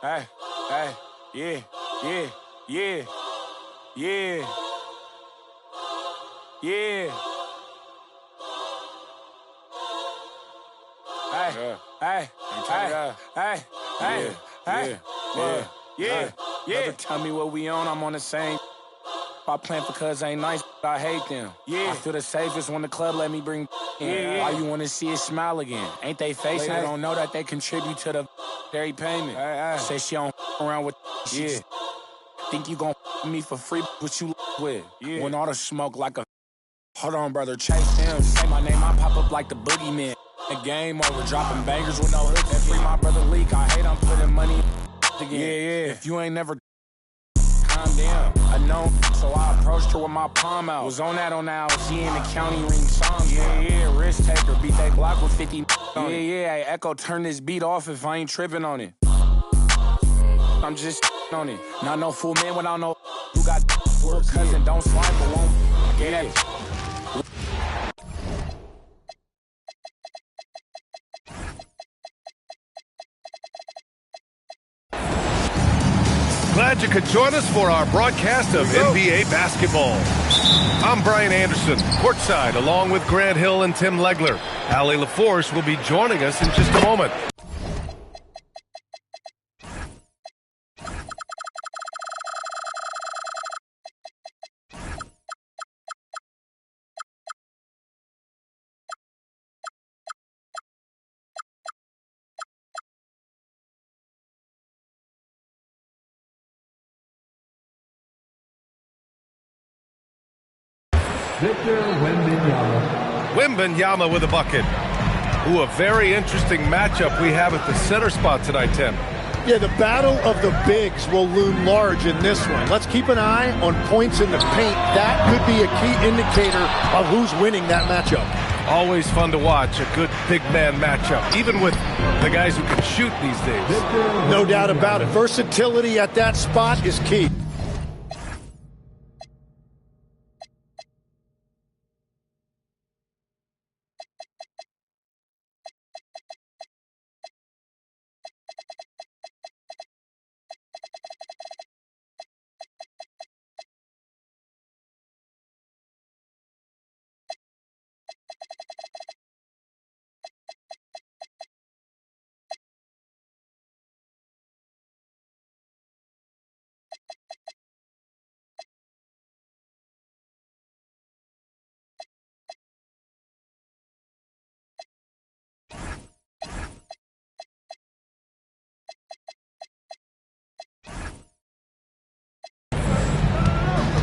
Hey, hey, yeah, yeah, yeah, yeah, yeah. Hey, hey, hey, hey, hey, yeah, yeah. Tell me what we on, I'm on the same. I plan for cuz ain't nice, but I hate them. Yeah, I feel the safest when the club let me bring in. Why you wanna see it smile again? Ain't they facing? They don't know that they contribute to the dairy payment. Say she don't around with shit. Think you gon' me for free, what you with? When all the smoke like a. Hold on, brother, chase him. Say my name, I pop up like the boogeyman. The game over, dropping bangers with no hooks. And free my brother Leak. I hate I'm putting money again. Yeah. If you ain't never calm down, I know. So I approached her with my palm out. Was on that she in the county ring song. Yeah. Risk taker, beat that Glock with 50 on it. Yeah. Hey, Echo, turn this beat off if I ain't tripping on it. I'm just on it. Not no fool man without no. You got cousin, don't slime, but won't get it. Glad you could join us for our broadcast of NBA basketball. I'm Brian Anderson, courtside, along with Grant Hill and Tim Legler. Allie LaForce will be joining us in just a moment. Victor Wembanyama. Wembanyama with a bucket. Ooh, a very interesting matchup we have at the center spot tonight, Tim. Yeah, the battle of the bigs will loom large in this one. Let's keep an eye on points in the paint. That could be a key indicator of who's winning that matchup. Always fun to watch a good big man matchup, even with the guys who can shoot these days. No doubt about it. Versatility at that spot is key.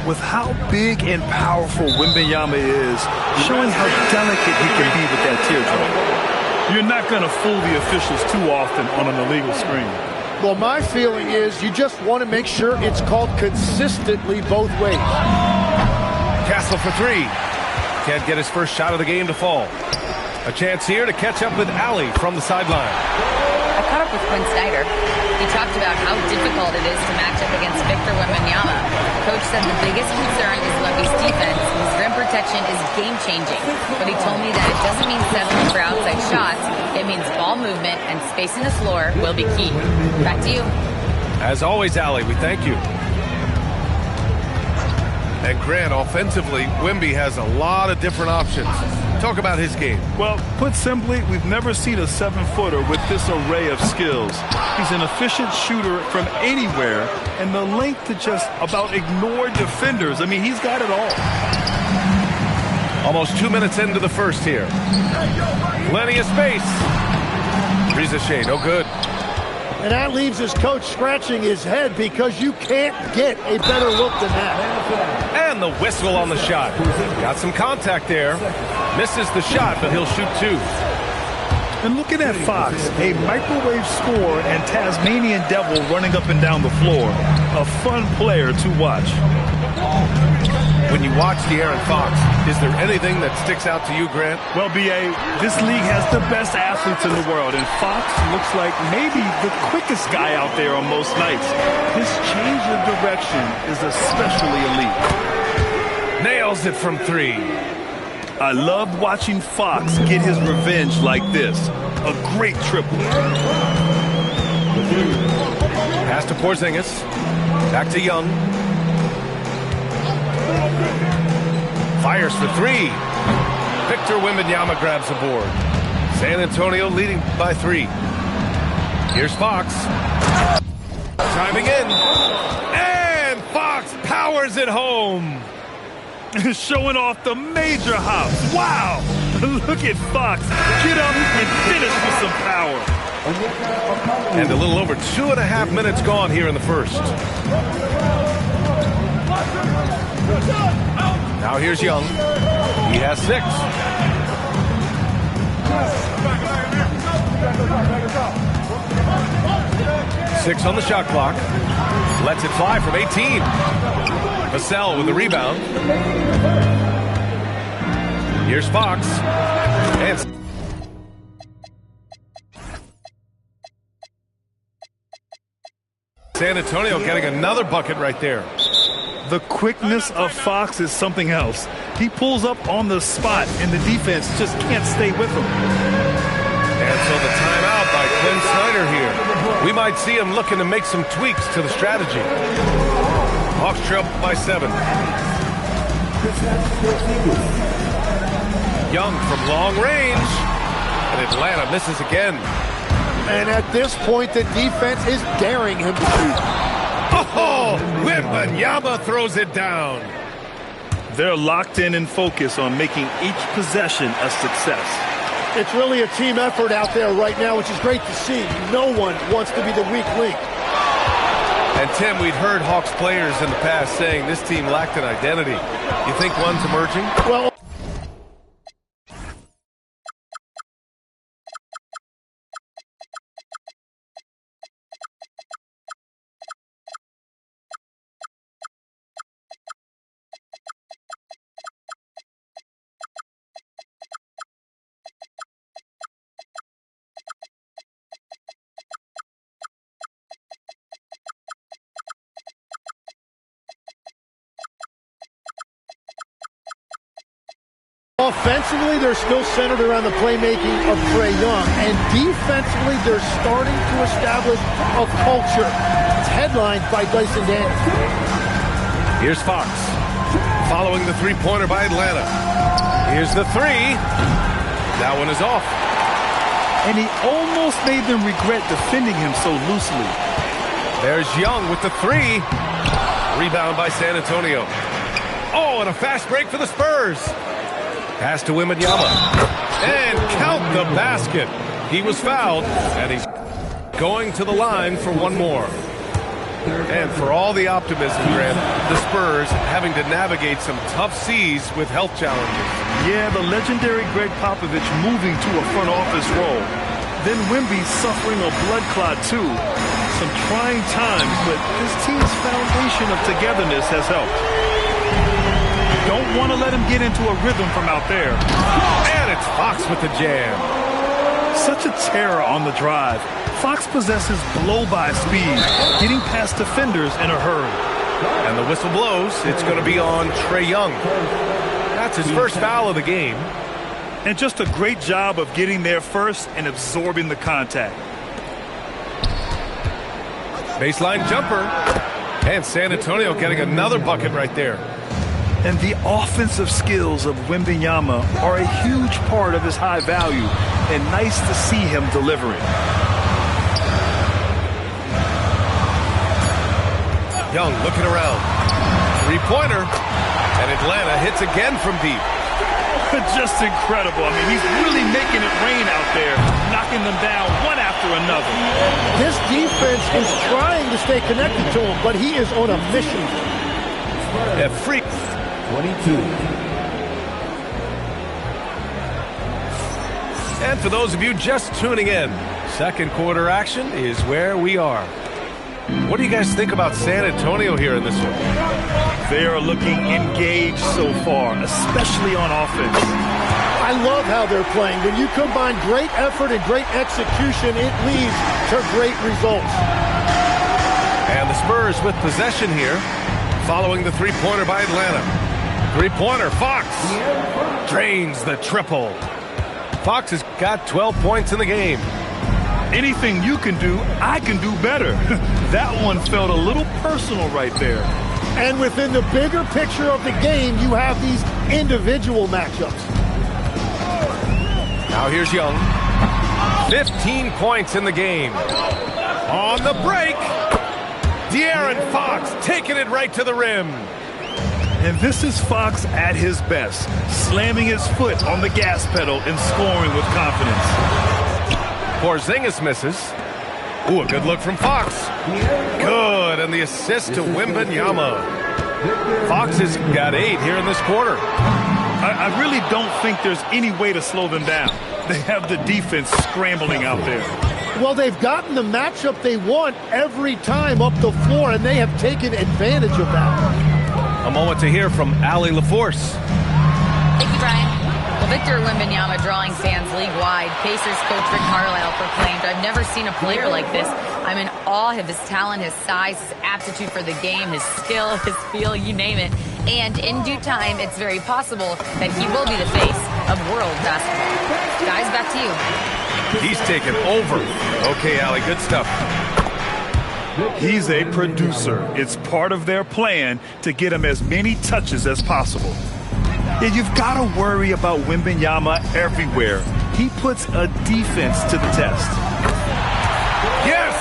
With how big and powerful Wembanyama is, showing how delicate he can be with that teardrop. You're not going to fool the officials too often on an illegal screen. Well, my feeling is you just want to make sure it's called consistently both ways. Castle for three. Can't get his first shot of the game to fall. A chance here to catch up with Allie from the sideline. I caught up with Quinn Snyder. He talked about how difficult it is to match up against Victor Wembanyama. Coach said the biggest concern is Wemby's defense. His rim protection is game-changing. But he told me that it doesn't mean settling for outside shots. It means ball movement and spacing the floor will be key. Back to you. As always, Allie, we thank you. And Grant, offensively, Wemby has a lot of different options. Talk about his game. Well, put simply, we've never seen a 7-footer with this array of skills. He's an efficient shooter from anywhere, and the length to just about ignore defenders. I mean, he's got it all. Almost 2 minutes into the first here. Plenty of space. Rizachet, no good. And that leaves his coach scratching his head because you can't get a better look than that. And the whistle on the shot. Got some contact there. Misses the shot, but he'll shoot two. And looking at Fox, a microwave scorer and Tasmanian devil running up and down the floor. A fun player to watch. When you watch De'Aaron Fox, is there anything that sticks out to you, Grant? Well, B.A., this league has the best athletes in the world, and Fox looks like maybe the quickest guy out there on most nights. His change of direction is especially elite. Nails it from three. I love watching Fox get his revenge like this. A great triple. Pass to Porzingis. Back to Young. Fires for three. Victor Wembanyama grabs the board. San Antonio leading by 3. Here's Fox. Timing in. And Fox powers it home. Showing off the major hops. Wow. Look at Fox. Get up and finish with some power. And a little over 2.5 minutes gone here in the first. Now here's Young. He has 6. Six on the shot clock. Lets it fly from 18. Vassell with the rebound. Here's Fox. And San Antonio getting another bucket right there. The quickness of Fox is something else. He pulls up on the spot, and the defense just can't stay with him. And so the timeout by Quinn Snyder here. We might see him looking to make some tweaks to the strategy. Hawks trail by 7. Young from long range. And Atlanta misses again. And at this point, the defense is daring him to shoot. Oh, Wembanyama throws it down. They're locked in and focused on making each possession a success. It's really a team effort out there right now, which is great to see. No one wants to be the weak link. And Tim, we'd heard Hawks players in the past saying this team lacked an identity. You think one's emerging? Well, offensively, they're still centered around the playmaking of Trae Young. And defensively, they're starting to establish a culture. It's headlined by Dyson Daniels. Here's Fox. Following the three-pointer by Atlanta. Here's the 3. That one is off. And he almost made them regret defending him so loosely. There's Young with the 3. Rebound by San Antonio. Oh, and a fast break for the Spurs. Pass to Wembanyama. And count the basket. He was fouled, and he's going to the line for one more. And for all the optimism, Grant, the Spurs having to navigate some tough seas with health challenges. Yeah, the legendary Greg Popovich moving to a front office role. Then Wemby suffering a blood clot, too. Some trying times, but this team's foundation of togetherness has helped. Don't want to let him get into a rhythm from out there. And it's Fox with the jam. Such a terror on the drive. Fox possesses blow-by speed, getting past defenders in a hurry. And the whistle blows. It's going to be on Trae Young. That's his first foul of the game. And just a great job of getting there first and absorbing the contact. Baseline jumper. And San Antonio getting another bucket right there. And the offensive skills of Wembanyama are a huge part of his high value, and nice to see him delivering. Young looking around. Three-pointer. And Atlanta hits again from deep. Just incredible. I mean, he's really making it rain out there, knocking them down one after another. This defense is trying to stay connected to him, but he is on a mission. Yeah, freak. 22. And for those of you just tuning in, second quarter action is where we are. What do you guys think about San Antonio here in this one? They are looking engaged so far, especially on offense. I love how they're playing. When you combine great effort and great execution, it leads to great results. And the Spurs with possession here, following the three-pointer by Atlanta. Three-pointer, Fox drains the triple. Fox has got 12 points in the game. Anything you can do, I can do better. That one felt a little personal right there. And within the bigger picture of the game, you have these individual matchups. Now here's Young. 15 points in the game. On the break, De'Aaron Fox taking it right to the rim. And this is Fox at his best, slamming his foot on the gas pedal and scoring with confidence. Porzingis misses. Ooh, a good look from Fox. Good, and the assist to Wembanyama. Fox has got 8 here in this quarter. I really don't think there's any way to slow them down. They have the defense scrambling out there. Well, they've gotten the matchup they want every time up the floor, and they have taken advantage of that. A moment to hear from Allie LaForce. Thank you, Brian. Well, Victor Wembanyama drawing fans league-wide. Pacers coach Rick Carlisle proclaimed, "I've never seen a player like this. I'm in awe of his talent, his size, his aptitude for the game, his skill, his feel, you name it. And in due time, it's very possible that he will be the face of world basketball." Guys, back to you. He's taken over. Okay, Allie, good stuff. He's a producer. It's part of their plan to get him as many touches as possible. And you've got to worry about Wembanyama everywhere. He puts a defense to the test. Yes!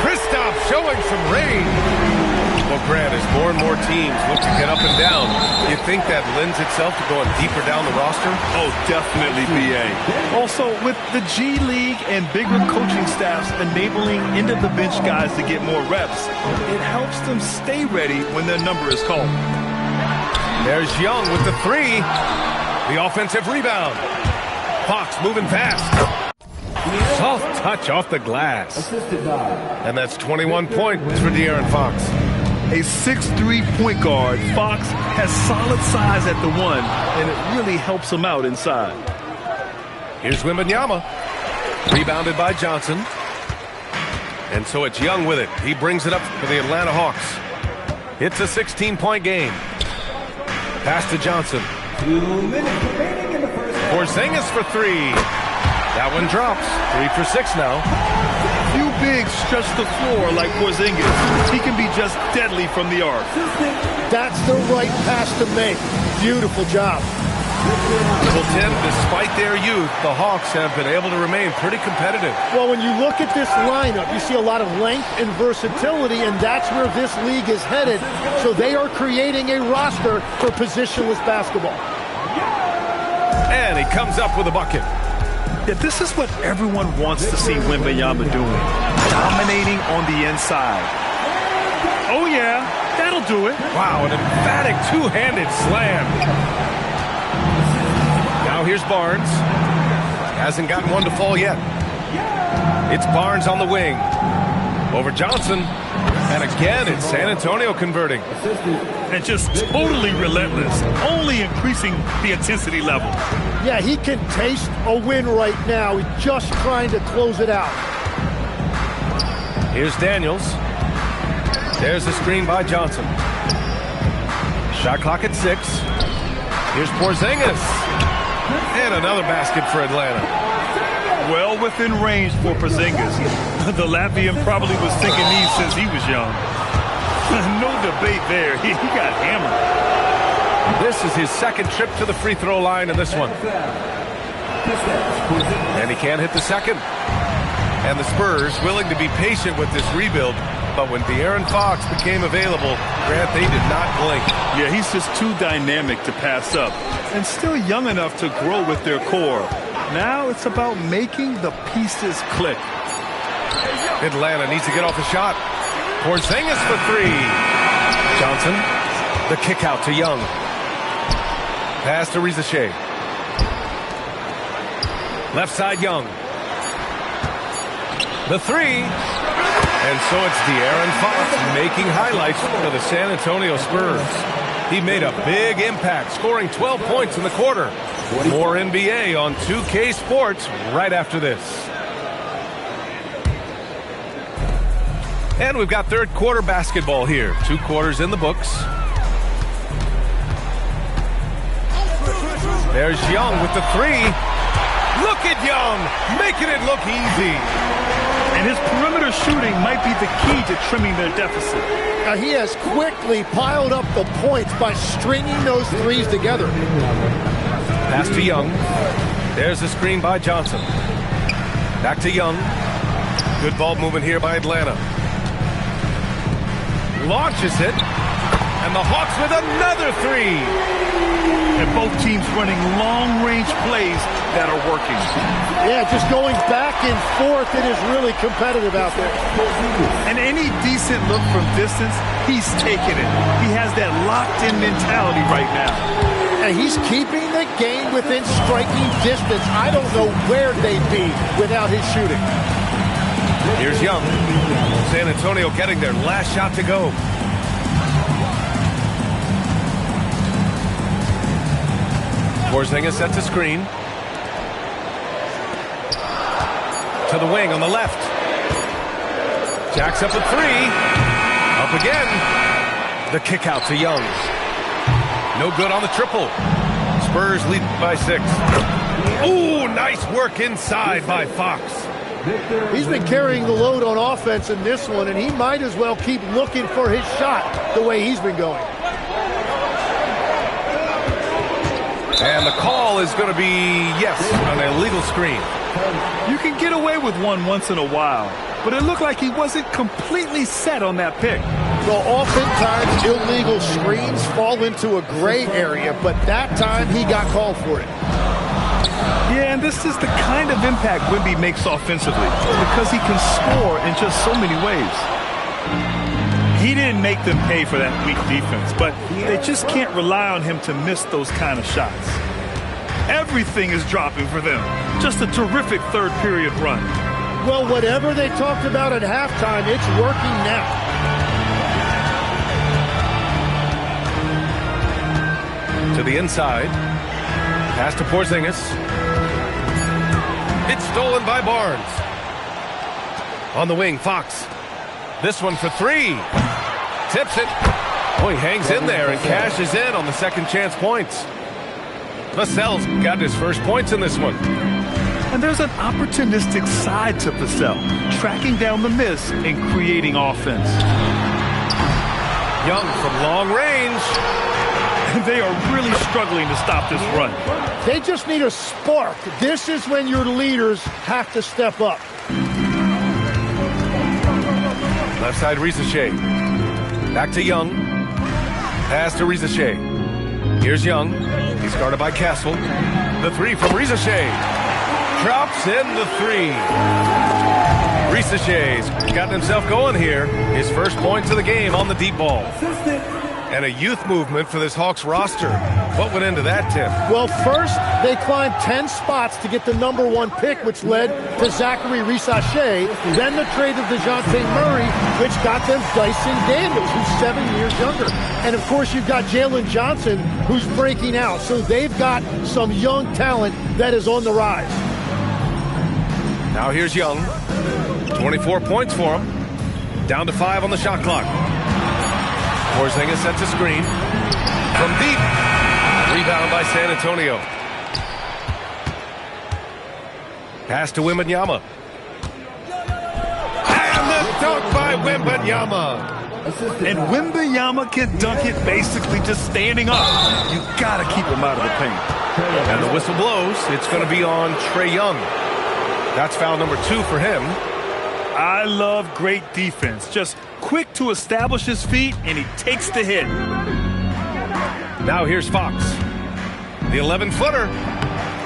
Kristaps showing some range. Well, Grant, as more and more teams look to get up and down, you think that lends itself to going deeper down the roster? Oh, definitely, BA. Also, with the G League and bigger coaching staffs enabling end-of-the-bench guys to get more reps, it helps them stay ready when their number is called. There's Young with the 3. The offensive rebound. Fox moving fast. Soft touch off the glass. And that's 21 points for De'Aaron Fox. A 6'3" point guard, Fox has solid size at the 1, and it really helps him out inside. Here's Wembanyama. Rebounded by Johnson. And so it's Young with it. He brings it up for the Atlanta Hawks. It's a 16-point game. Pass to Johnson. Porzingis for 3. That one drops. 3 for 6 now. Few bigs stretch the floor like Porzingis. He can be just deadly from the arc. That's the right pass to make. Beautiful job. Well, Tim, despite their youth, the Hawks have been able to remain pretty competitive. Well, when you look at this lineup, you see a lot of length and versatility, and that's where this league is headed. So they are creating a roster for positionless basketball. And he comes up with a bucket. Yeah, this is what everyone wants to see Wembanyama doing. Dominating on the inside. Oh, yeah, that'll do it. Wow, an emphatic two-handed slam. Now here's Barnes. Hasn't gotten one to fall yet. It's Barnes on the wing. Over Johnson. And again, it's San Antonio converting. And just totally relentless, only increasing the intensity level. Yeah, he can taste a win right now. He's just trying to close it out. Here's Daniels. There's the screen by Johnson. Shot clock at 6. Here's Porzingis. And another basket for Atlanta. Well within range for Porzingis. The Latvian probably was thinking these since he was young. No debate there. He got hammered. This is his second trip to the free throw line in this one. And he can't hit the second. And the Spurs willing to be patient with this rebuild. But when De'Aaron Fox became available, Grant, they did not blink. Yeah, he's just too dynamic to pass up. And still young enough to grow with their core. Now it's about making the pieces click. Atlanta needs to get off the shot. Porzingis for 3. Johnson, the kick out to Young. Pass to Rizachet. Left side Young. The 3. And so it's De'Aaron Fox making highlights for the San Antonio Spurs. He made a big impact, scoring 12 points in the quarter. More NBA on 2K Sports right after this. And we've got third quarter basketball here. 2 quarters in the books. There's Young with the 3. Look at Young, making it look easy. And his perimeter shooting might be the key to trimming their deficit. Now he has quickly piled up the points by stringing those threes together. Pass to Young. There's the screen by Johnson. Back to Young. Good ball movement here by Atlanta. Launches it. And the Hawks with another three. And both teams running long-range plays that are working. Yeah, just going back and forth. It is really competitive out there. And any decent look from distance, he's taking it. He has that locked-in mentality right now. And he's keeping the game within striking distance. I don't know where they'd be without his shooting. Here's Young. San Antonio getting their last shot to go. Porzingis sets a screen. To the wing on the left. Jacks up a three. Up again. The kick out to Young. No good on the triple. Spurs lead by 6. Ooh, nice work inside by Fox. He's been carrying the load on offense in this one, and he might as well keep looking for his shot the way he's been going. And the call is going to be, yes, an illegal screen. You can get away with one once in a while, but it looked like he wasn't completely set on that pick. Well, oftentimes illegal screens fall into a gray area, but that time he got called for it. Yeah, and this is the kind of impact Wemby makes offensively because he can score in just so many ways. He didn't make them pay for that weak defense, but they just can't rely on him to miss those kind of shots. Everything is dropping for them. Just a terrific third period run. Well, whatever they talked about at halftime, it's working now. To the inside. Pass to Porzingis. It's stolen by Barnes. On the wing, Fox. This one for three. Tips it. Oh, he hangs in there and cashes in on the second chance points. Vassell's got his first points in this one. And there's an opportunistic side to Vassell, tracking down the miss and creating offense. Young from long range. And they are really struggling to stop this run. They just need a spark. This is when your leaders have to step up. Left side, Risacher. Back to Young. Pass to Risacher. Here's Young. He's guarded by Castle. The three from Risacher. Drops in the three. Risacher's gotten himself going here. His first points of the game on the deep ball. And a youth movement for this Hawks roster. What went into that, Tim? Well, first, they climbed 10 spots to get the #1 pick, which led to Zachary Risacher. Then the trade of DeJounte Murray, which got them Dyson Daniels, who's 7 years younger. And, of course, you've got Jalen Johnson, who's breaking out. So they've got some young talent that is on the rise. Now here's Young. 24 points for him. Down to 5 on the shot clock. Porzingis sets a screen. From deep. Rebound by San Antonio. Pass to Wembanyama. And the dunk by Wembanyama. And Wembanyama can dunk it basically just standing up. You got to keep him out of the paint. And the whistle blows. It's going to be on Trae Young. That's foul number 2 for him. I love great defense. Just quick to establish his feet, and he takes the hit. Now here's Fox. The 11-footer.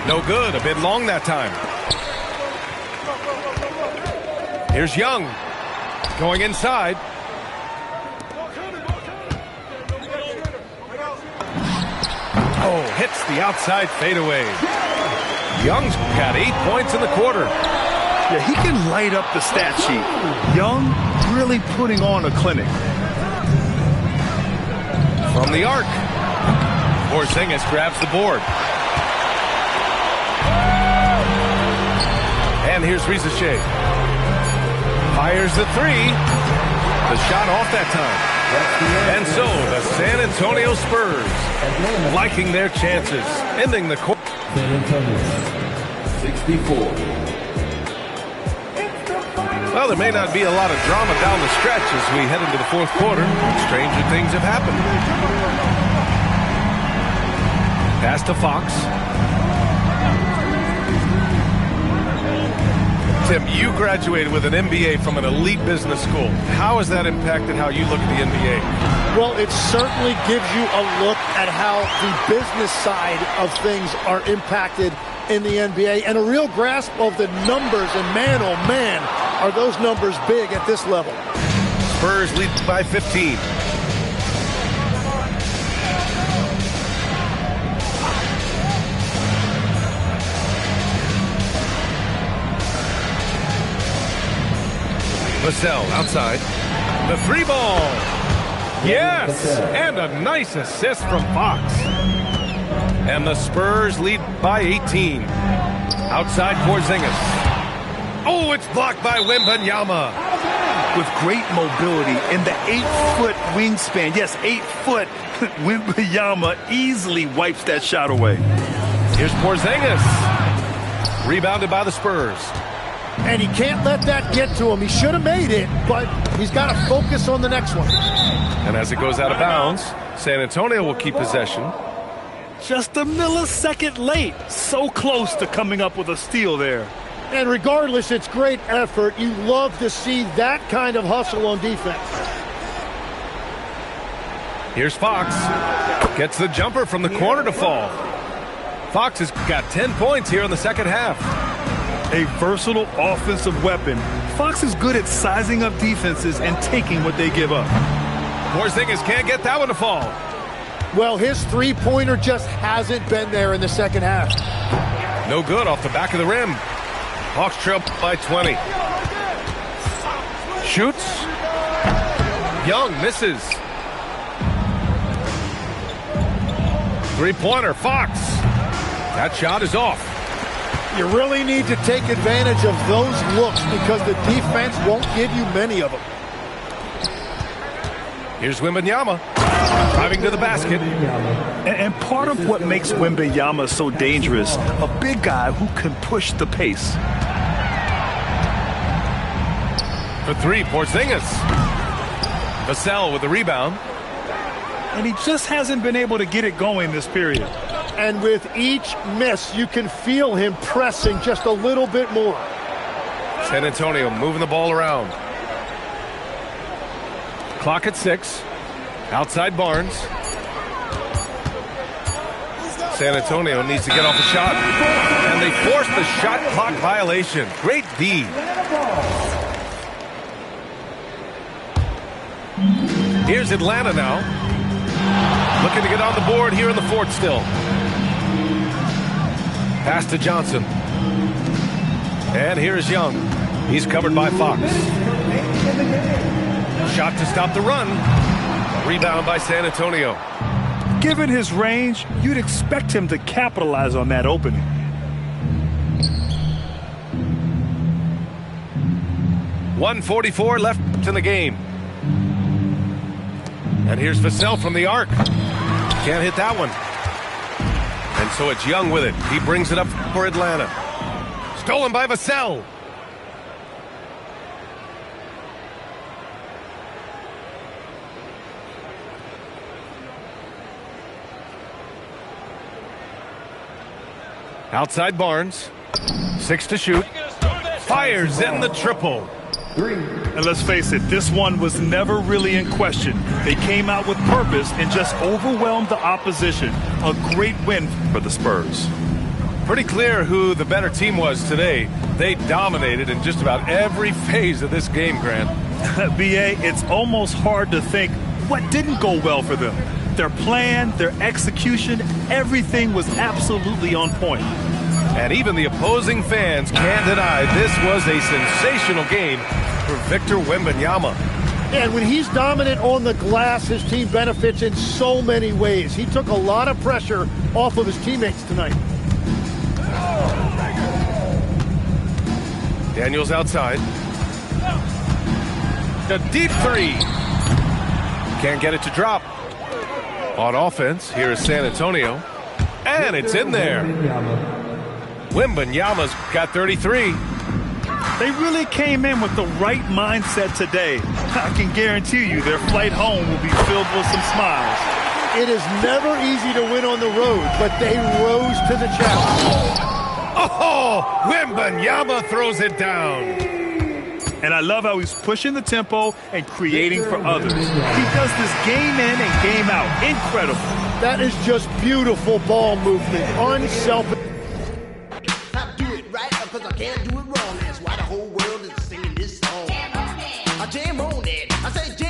No good. A bit long that time. Here's Young. Going inside. Oh, hits the outside fadeaway. Young's got 8 points in the quarter. Yeah, he can light up the stat sheet. Young really putting on a clinic. From the arc. Porzingis grabs the board. And here's Risacher. Fires the three. The shot off that time. And so the San Antonio Spurs liking their chances, ending the quarter. San Antonio, 64. Well, there may not be a lot of drama down the stretch as we head into the fourth quarter. Stranger things have happened. Pass to Fox. Tim, you graduated with an MBA from an elite business school. How has that impacted how you look at the NBA? Well, it certainly gives you a look at how the business side of things are impacted in the NBA and a real grasp of the numbers. And man, oh man, are those numbers big at this level. Spurs lead by 15. Vassell outside. The three ball. Yes! And a nice assist from Fox. And the Spurs lead by 18. Outside Porzingis. Oh, it's blocked by Wembanyama. With great mobility and the 8-foot wingspan. Yes, 8 foot. Wembanyama easily wipes that shot away. Here's Porzingis. Rebounded by the Spurs. And he can't let that get to him. He should have made it, but he's got to focus on the next one. And as it goes out of bounds, San Antonio will keep possession. Just a millisecond late. So close to coming up with a steal there. And regardless, it's great effort. You love to see that kind of hustle on defense. Here's Fox. Gets the jumper from the corner to fall. Fox has got 10 points here in the second half. A versatile offensive weapon. Fox is good at sizing up defenses and taking what they give up. Porzingis can't get that one to fall. Well, his three-pointer just hasn't been there in the second half. No good off the back of the rim. Hawks trail by 20. Shoots. Young misses. Three-pointer, Fox. That shot is off. You really need to take advantage of those looks because the defense won't give you many of them. Here's Wembanyama. Driving to the basket. And part of what makes Wembanyama so dangerous, a big guy who can push the pace. For three, Porzingis. Vassell with the rebound. And he just hasn't been able to get it going this period. And with each miss, you can feel him pressing just a little bit more. San Antonio moving the ball around. Clock at 6. Outside Barnes. San Antonio needs to get off a shot. And they force the shot clock violation. Great D. Here's Atlanta now. Looking to get on the board here in the fourth still. Pass to Johnson. And here's Young. He's covered by Fox. Shot to stop the run. Rebound by San Antonio. Given his range, you'd expect him to capitalize on that opening. .144 left in the game. And here's Vassell from the arc. Can't hit that one. And so it's Young with it. He brings it up for Atlanta. Stolen by Vassell. Outside Barnes. 6 to shoot. Fires in the triple. And let's face it, this one was never really in question. They came out with purpose and just overwhelmed the opposition. A great win for the Spurs. Pretty clear who the better team was today. They dominated in just about every phase of this game, Grant. B.A., it's almost hard to think what didn't go well for them. Their plan, their execution, everything was absolutely on point. And even the opposing fans can't deny this was a sensational game for Victor Wembanyama. And when he's dominant on the glass, his team benefits in so many ways. He took a lot of pressure off of his teammates tonight. Daniels outside. A deep three. Can't get it to drop. On offense, here is San Antonio. And it's in there. Wembanyama's got 33. They really came in with the right mindset today. I can guarantee you their flight home will be filled with some smiles. It is never easy to win on the road, but they rose to the challenge. Oh, Wembanyama throws it down. And I love how he's pushing the tempo and creating for others. He does this game in and game out. Incredible. That is just beautiful ball movement. Unselfish. I do it right because I can't do it wrong. That's why the whole world is singing this song. I jam on it. I say jam.